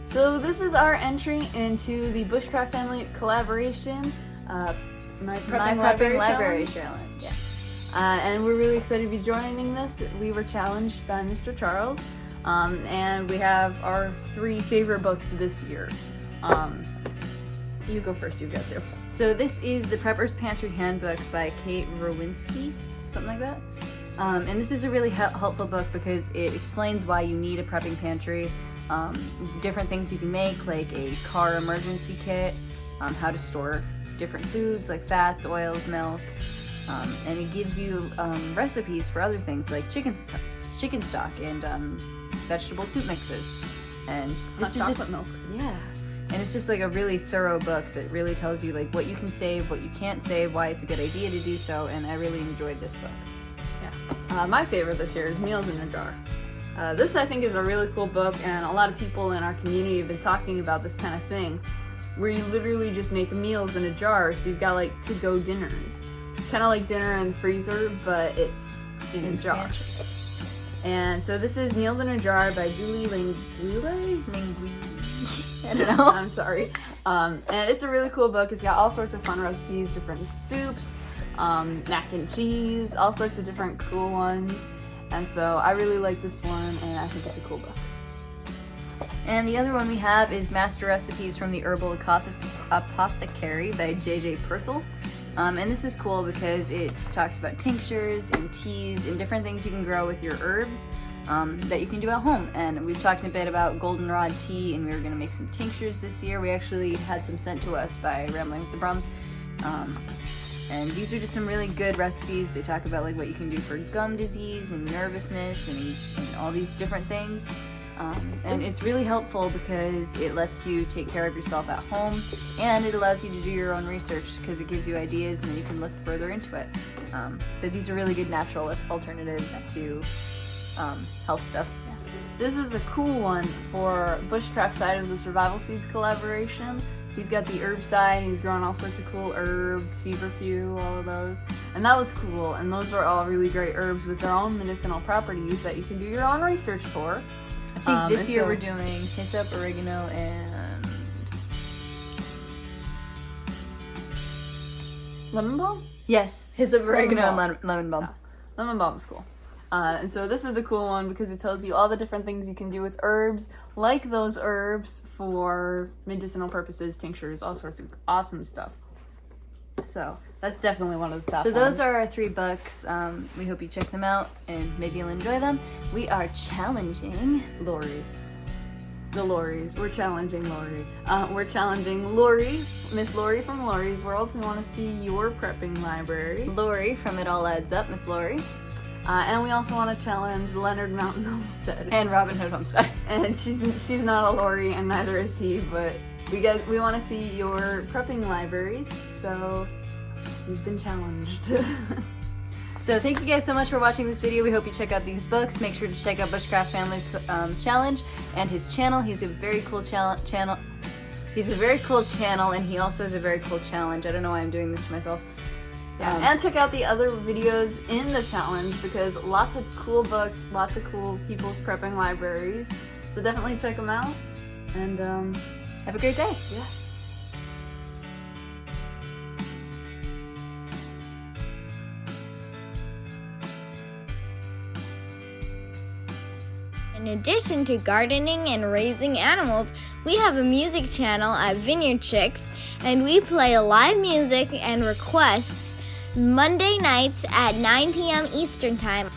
So this is our entry into the Bushcraft family collaboration, my prepping library challenge. Yeah. And we're really excited to be joining this. We were challenged by Mr. Charles, and we have our 3 favorite books this year. You go first, you've got to. So this is the Prepper's Pantry Handbook by Kate Rowinski, something like that. And this is a really helpful book because it explains why you need a prepping pantry, different things you can make, like a car emergency kit, how to store different foods like fats, oils, milk, and it gives you recipes for other things like chicken stock and vegetable soup mixes. And this is just milk. Yeah. And it's just like a really thorough book that really tells you like what you can save, what you can't save, why it's a good idea to do so, and I really enjoyed this book. Yeah. My favorite this year is Meals in a Jar. This I think is a really cool book, and a lot of people in our community have been talking about this kind of thing, where you literally just make meals in a jar, so you've got like to-go dinners. Kind of like dinner in the freezer, but it's in a jar. Pantry. And so this is Meals in a Jar by Julie Languille? I don't know. I'm sorry. And it's a really cool book. It's got all sorts of fun recipes, different soups, mac and cheese, all sorts of different cool ones. And so I really like this one, and I think it's a cool book. And the other one we have is Master Recipes from the Herbal Apothecary by J.J. Pursell. And this is cool because it talks about tinctures and teas and different things you can grow with your herbs that you can do at home. And we've talked a bit about goldenrod tea, and we were going to make some tinctures this year. We actually had some sent to us by Rambling with the Brums. And these are just some really good recipes. They talk about like what you can do for gum disease and nervousness and all these different things. And it's really helpful because it lets you take care of yourself at home, and it allows you to do your own research because it gives you ideas and then you can look further into it. But these are really good natural alternatives to health stuff. This is a cool one for Bushcraft side of the Survival Seeds collaboration. He's got the herb side, he's growing all sorts of cool herbs, feverfew, all of those. And that was cool, and those are all really great herbs with their own medicinal properties that you can do your own research for. I think this year we're doing hyssop, oregano, and lemon balm? Yes, hyssop, oregano, and lemon balm. Yeah. Lemon balm is cool. And so this is a cool one because it tells you all the different things you can do with herbs, like those herbs for medicinal purposes, tinctures, all sorts of awesome stuff. So that's definitely one of the top So those ones. are our 3 books. We hope you check them out and maybe you'll enjoy them. We are challenging Lori. The Lories. We're challenging Lori. We're challenging Lori, Miss Lori from Lori's World. We want to see your prepping library. Lori from It All Adds Up, Miss Lori. And we also want to challenge Leonard Mountain Homestead. And Robin Hood Homestead. And she's not a Lori, and neither is he, but we want to see your prepping libraries, so you've been challenged. So thank you guys so much for watching this video. We hope you check out these books. Make sure to check out Bushcraft Family's challenge and his channel. He's a very cool channel. He's a very cool channel, and he also has a very cool challenge. I don't know why I'm doing this to myself. Yeah, and check out the other videos in the challenge because lots of cool books, lots of cool people's prepping libraries. So definitely check them out, and Have a great day. Yeah. In addition to gardening and raising animals, we have a music channel at Vineyard Chicks, and we play live music and requests Monday nights at 9 p.m. Eastern Time.